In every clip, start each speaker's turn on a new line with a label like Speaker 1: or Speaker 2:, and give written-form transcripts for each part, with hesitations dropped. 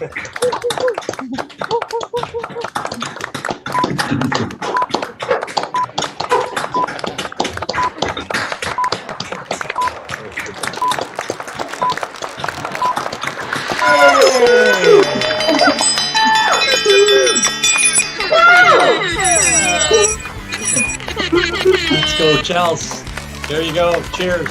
Speaker 1: Let's go, Chels. There you go. Cheers.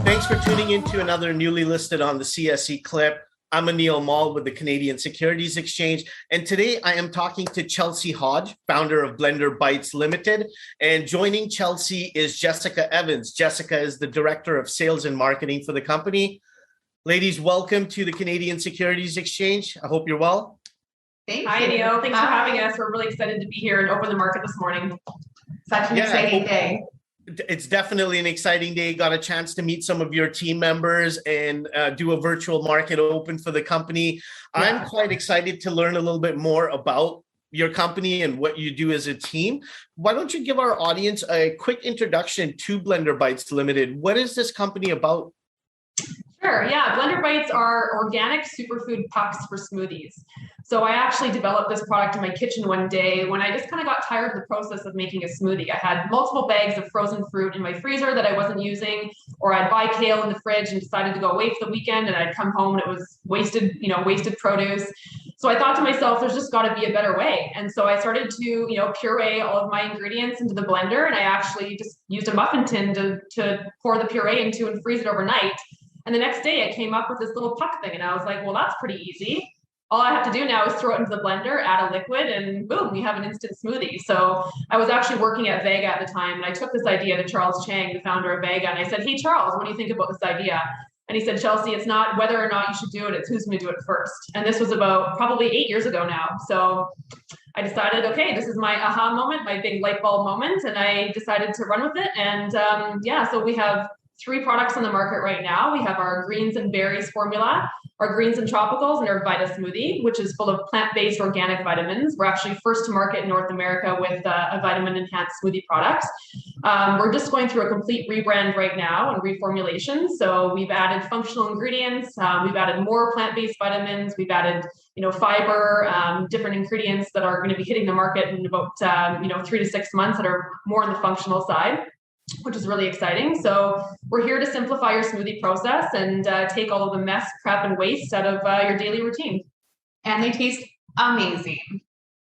Speaker 2: Thanks for tuning into another newly listed on the CSE clip. I'm Anil Mall with the Canadian Securities Exchange, and today I am talking to Chelsie Hodge, founder of Blender Bites Limited, and joining Chelsie is Jessica Evans. Jessica is the Director of Sales and Marketing for the company. Ladies, welcome to the Canadian Securities Exchange. I hope you're well.
Speaker 3: Thank you. Hi, Anil. Thanks for having us. We're really excited to be here and open the market this morning. Such an exciting day.
Speaker 2: It's definitely an exciting day. Got a chance to meet some of your team members and do a virtual market open for the company. Yeah. I'm quite excited to learn a little bit more about your company and what you do as a team. Why don't you give our audience a quick introduction to Blender Bites Limited? What is this company about?
Speaker 3: Sure, yeah. Blender Bites are organic superfood pucks for smoothies. So I actually developed this product in my kitchen one day when I just kind of got tired of the process of making a smoothie. I had multiple bags of frozen fruit in my freezer that I wasn't using, or I'd buy kale in the fridge and decided to go away for the weekend, and I'd come home and it was wasted, wasted produce. So I thought to myself, there's just got to be a better way. And so I started to, puree all of my ingredients into the blender, and I actually just used a muffin tin to pour the puree into and freeze it overnight. And the next day I came up with this little puck thing, and I was like, well, that's pretty easy. All I have to do now is throw it into the blender, add a liquid, and boom, we have an instant smoothie. So I was actually working at Vega at the time, and I took this idea to Charles Chang, the founder of Vega, and I said, hey, Charles, what do you think about this idea? And he said, Chelsie, it's not whether or not you should do it, it's who's going to do it first. And this was about probably 8 years ago now. So I decided, okay, this is my aha moment, my big light bulb moment, and I decided to run with it. And so we have 3 products on the market right now. We have our greens and berries formula, our greens and tropicals, and our Vita Smoothie, which is full of plant-based organic vitamins. We're actually first to market in North America with a vitamin-enhanced smoothie product. We're just going through a complete rebrand right now and reformulation. So we've added functional ingredients. We've added more plant-based vitamins. We've added, fiber, different ingredients that are going to be hitting the market in about, 3 to 6 months that are more on the functional side, which is really exciting. So we're here to simplify your smoothie process and take all of the mess, prep, and waste out of your daily routine.
Speaker 4: And they taste amazing.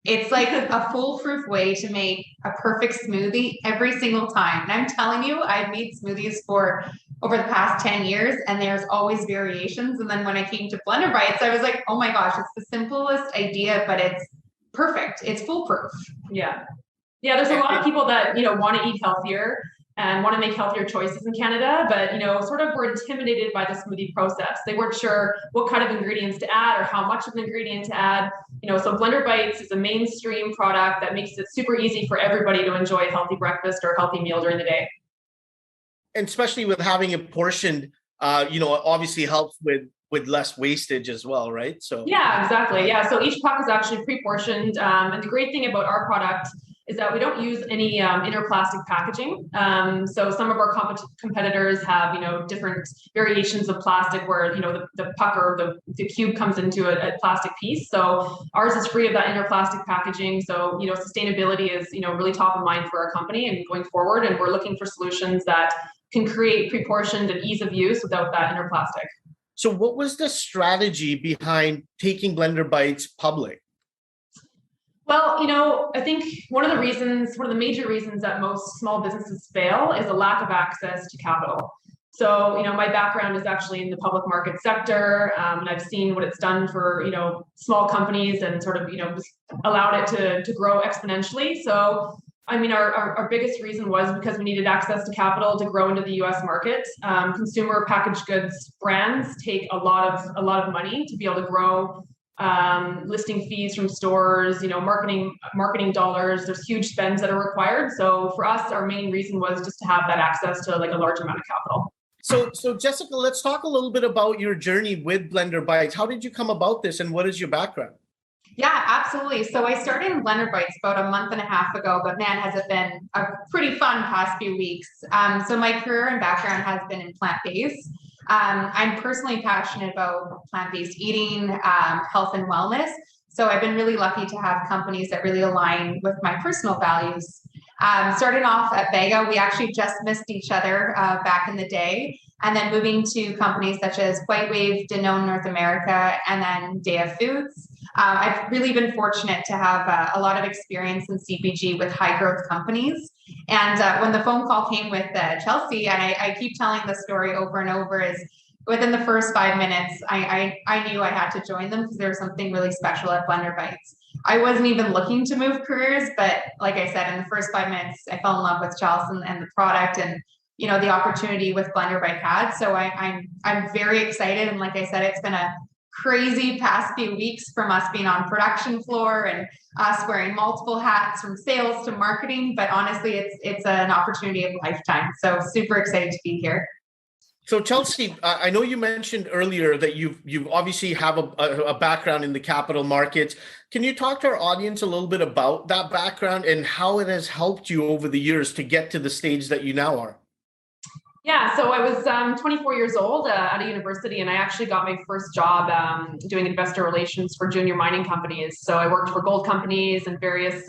Speaker 4: It's like a foolproof way to make a perfect smoothie every single time. And I'm telling you, I've made smoothies for over the past 10 years, and there's always variations. And then when I came to Blender Bites, I was like, oh my gosh, it's the simplest idea, but it's perfect. It's foolproof.
Speaker 3: Yeah. Yeah, there's a lot of people that, want to eat healthier and want to make healthier choices in Canada, but, sort of were intimidated by the smoothie process. They weren't sure what kind of ingredients to add or how much of an ingredient to add. So Blender Bites is a mainstream product that makes it super easy for everybody to enjoy a healthy breakfast or a healthy meal during the day.
Speaker 2: And especially with having it portioned, obviously helps with less wastage as well, right? So
Speaker 3: yeah, exactly. Yeah, so each puck is actually pre-portioned. And the great thing about our product is that we don't use any inner plastic packaging. So some of our competitors have, different variations of plastic where, the puck or the cube comes into a plastic piece. So ours is free of that inner plastic packaging. So, sustainability is, really top of mind for our company and going forward. And we're looking for solutions that can create pre-portioned and ease of use without that inner plastic.
Speaker 2: So what was the strategy behind taking Blender Bites public?
Speaker 3: Well, I think one of the major reasons that most small businesses fail is a lack of access to capital. So, my background is actually in the public market sector, and I've seen what it's done for, small companies and sort of, allowed it to grow exponentially. So, our biggest reason was because we needed access to capital to grow into the U.S. market. Consumer packaged goods brands take a lot of money to be able to grow listing fees from stores, marketing dollars. There's huge spends that are required. So for us, our main reason was just to have that access to like a large amount of capital.
Speaker 2: So Jessica, let's talk a little bit about your journey with Blender Bites. How did you come about this, and what is your background?
Speaker 4: Yeah, absolutely. So I started in Blender Bites about a month and a half ago, but man, has it been a pretty fun past few weeks. So my career and background has been in plant-based. I'm personally passionate about plant-based eating, health and wellness. So I've been really lucky to have companies that really align with my personal values. Starting off at Vega, we actually just missed each other back in the day. And then moving to companies such as White Wave, Danone North America, and then Dea Foods. I've really been fortunate to have a lot of experience in CPG with high growth companies. And when the phone call came with Chelsie, and I keep telling the story over and over, is within the first 5 minutes, I knew I had to join them because there was something really special at Blender Bites. I wasn't even looking to move careers, but like I said, in the first 5 minutes, I fell in love with Chelsie and the product and the opportunity with Blender Bites had. So I'm very excited. And like I said, it's been a crazy past few weeks from us being on production floor and us wearing multiple hats from sales to marketing. But honestly, it's an opportunity of a lifetime. So super excited to be here.
Speaker 2: So Chelsie, I know you mentioned earlier that you obviously have a background in the capital markets. Can you talk to our audience a little bit about that background and how it has helped you over the years to get to the stage that you now are?
Speaker 3: Yeah, so I was 24 years old at a university, and I actually got my first job doing investor relations for junior mining companies. So I worked for gold companies and various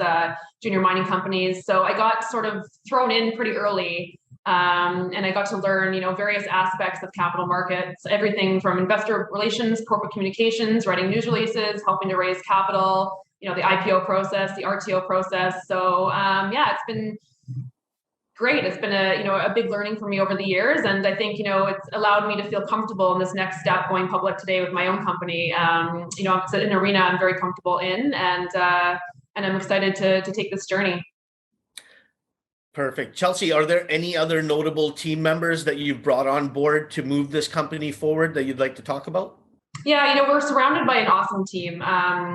Speaker 3: junior mining companies. So I got sort of thrown in pretty early, and I got to learn, various aspects of capital markets, everything from investor relations, corporate communications, writing news releases, helping to raise capital, the IPO process, the RTO process. So yeah, it's been great. It's been a big learning for me over the years, and I think it's allowed me to feel comfortable in this next step, going public today with my own company. It's an arena I'm very comfortable in, and I'm excited to take this journey.
Speaker 2: Perfect. Chelsie, are there any other notable team members that you've brought on board to move this company forward that you'd like to talk about?
Speaker 3: Yeah, we're surrounded by an awesome team.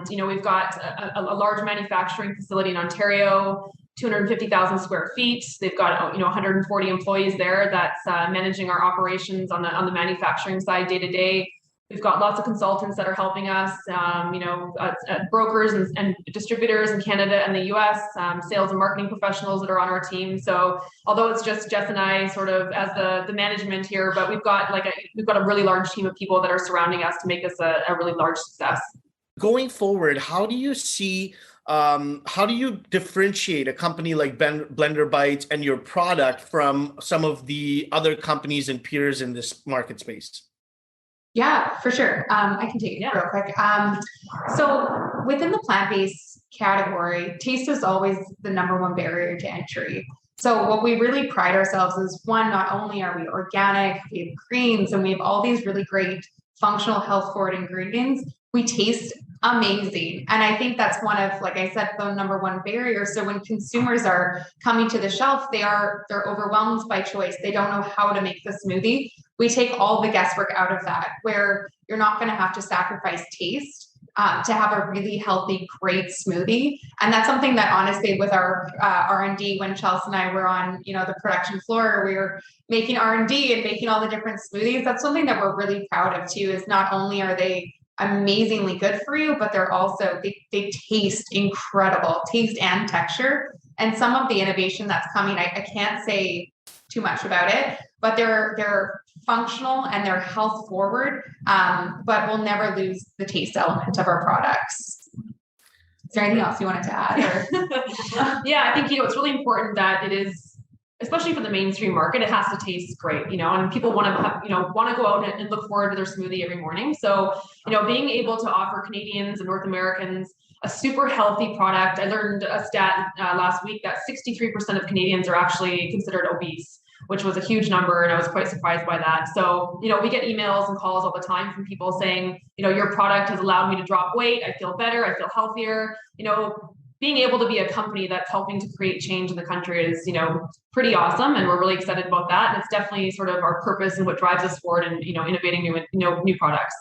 Speaker 3: We've got a large manufacturing facility in Ontario, 250,000 square feet. They've got 140 employees there that's managing our operations on the manufacturing side day to day. We've got lots of consultants that are helping us, brokers and distributors in Canada and the US, sales and marketing professionals that are on our team. So although it's just Jess and I sort of as the management here, but we've got a really large team of people that are surrounding us to make this a really large success.
Speaker 2: Going forward, how do you differentiate a company like Blender Bites and your product from some of the other companies and peers in this market space?
Speaker 4: Yeah, for sure. I can take it real quick. So within the plant-based category, taste is always the number one barrier to entry. So what we really pride ourselves is, one, not only are we organic, we have greens, and we have all these really great functional health forward ingredients, we taste amazing. And I think that's one of, like I said, the number one barrier. So when consumers are coming to the shelf, they're overwhelmed by choice. They don't know how to make the smoothie. We take all the guesswork out of that, where you're not going to have to sacrifice taste to have a really healthy, great smoothie. And that's something that honestly with our R&D, when Chelsie and I were on, the production floor, we were making R&D and making all the different smoothies. That's something that we're really proud of too, is not only are they amazingly good for you, but they're also, they taste incredible, taste and texture. And some of the innovation that's coming, I can't say too much about it, but they're functional and they're health forward, but we'll never lose the taste element of our products. Is there anything else you wanted to add? Or?
Speaker 3: Yeah, I think, it's really important that it is, especially for the mainstream market, it has to taste great, and people want to go out and look forward to their smoothie every morning. So, being able to offer Canadians and North Americans a super healthy product. I learned a stat last week that 63% of Canadians are actually considered obese, which was a huge number. And I was quite surprised by that. So, we get emails and calls all the time from people saying, your product has allowed me to drop weight. I feel better. I feel healthier. Being able to be a company that's helping to create change in the country is, pretty awesome. And we're really excited about that. And it's definitely sort of our purpose and what drives us forward and, innovating new products.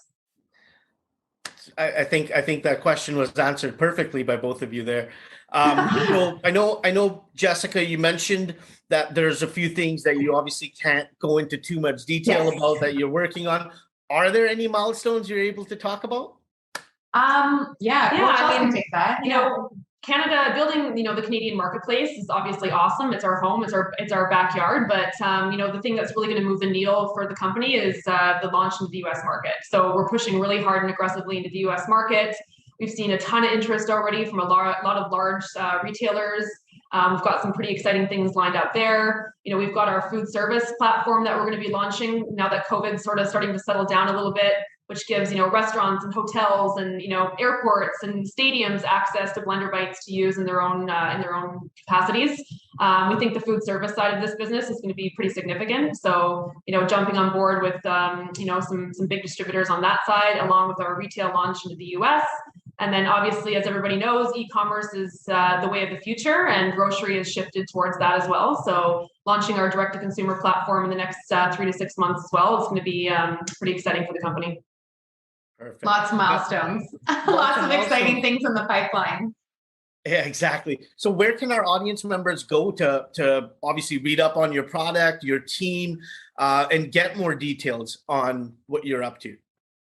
Speaker 2: I think that question was answered perfectly by both of you there. So I know, Jessica, you mentioned that there's a few things that you obviously can't go into too much detail
Speaker 4: Yes.
Speaker 2: about that you're working on. Are there any milestones you're able to talk about?
Speaker 4: Yeah,
Speaker 3: Yeah,
Speaker 4: well,
Speaker 3: I
Speaker 4: Chelsea
Speaker 3: mean,
Speaker 4: can take that.
Speaker 3: You know, Canada building, the Canadian marketplace is obviously awesome. It's our home, it's our backyard. But the thing that's really going to move the needle for the company is the launch into the U.S. market. So we're pushing really hard and aggressively into the U.S. market. We've seen a ton of interest already from a lot of large retailers. We've got some pretty exciting things lined up there. We've got our food service platform that we're going to be launching now that COVID's sort of starting to settle down a little bit, which gives restaurants and hotels and airports and stadiums access to Blender Bites to use in their own capacities. We think the food service side of this business is going to be pretty significant. So jumping on board with some big distributors on that side, along with our retail launch into the U.S. And then obviously, as everybody knows, e-commerce is the way of the future, and grocery is shifted towards that as well. So launching our direct-to-consumer platform in the next 3 to 6 months as well is going to be pretty exciting for the company.
Speaker 2: Perfect.
Speaker 4: Lots of milestones. Lots of exciting things in the pipeline.
Speaker 2: Yeah, exactly. So where can our audience members go to obviously read up on your product, your team, and get more details on what you're up to?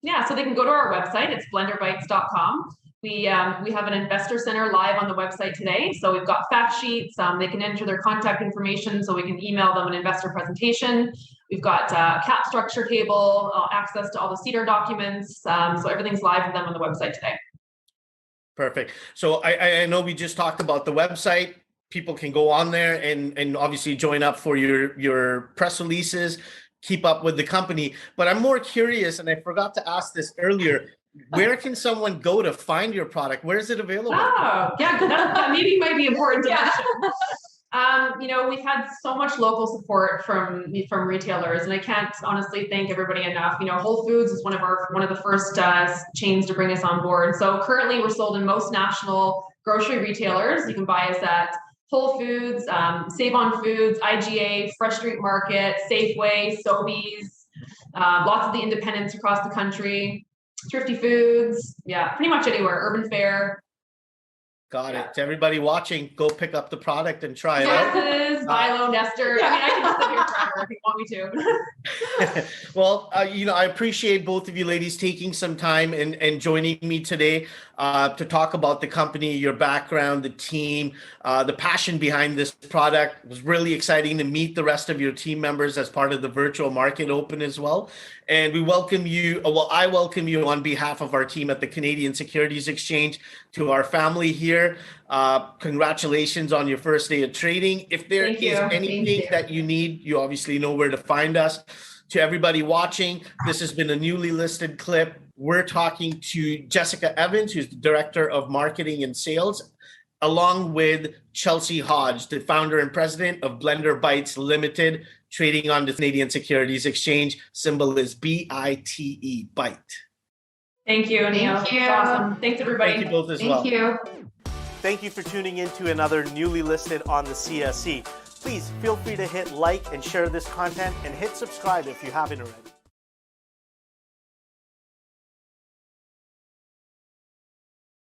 Speaker 3: Yeah, so they can go to our website. It's blenderbites.com. We have an investor center live on the website today. So we've got fact sheets. They can enter their contact information so we can email them an investor presentation. We've got cap structure table, access to all the CEDAR documents. So everything's live for them on the website today.
Speaker 2: Perfect. So I know we just talked about the website. People can go on there and obviously join up for your press releases, keep up with the company. But I'm more curious, and I forgot to ask this earlier, where can someone go to find your product? Where is it available?
Speaker 3: Oh, yeah, that maybe might be important to mention. We've had so much local support from retailers, and I can't honestly thank everybody enough. Whole Foods is one of the first chains to bring us on board. So currently, we're sold in most national grocery retailers. You can buy us at Whole Foods, Save On Foods, IGA, Fresh Street Market, Safeway, Sobeys, lots of the independents across the country, Thrifty Foods, yeah, pretty much anywhere, Urban Fare.
Speaker 2: Got it. To everybody watching, go pick up the product and try it out.
Speaker 3: Yes, Milo, Nestor. I mean, I can sit here forever if you want me to.
Speaker 2: Well, I appreciate both of you ladies taking some time and joining me today to talk about the company, your background, the team, the passion behind this product. It was really exciting to meet the rest of your team members as part of the virtual market open as well. And we welcome you, I welcome you on behalf of our team at the Canadian Securities Exchange to our family here. Congratulations on your first day of trading. If there is anything that you need, you obviously know where to find us. To everybody watching, this has been a newly listed clip. We're talking to Jessica Evans, who's the Director of Marketing and Sales, along with Chelsie Hodge, the founder and president of Blender Bites Limited, trading on the Canadian Securities Exchange. Symbol is BITE, BITE.
Speaker 3: Thank you, Neil.
Speaker 4: Thank you.
Speaker 3: That's awesome. Thanks, everybody.
Speaker 2: Thank you both as well.
Speaker 4: Thank you.
Speaker 2: Thank you for tuning in to another newly listed on the CSE. Please feel free to hit like and share this content and hit subscribe if you haven't already.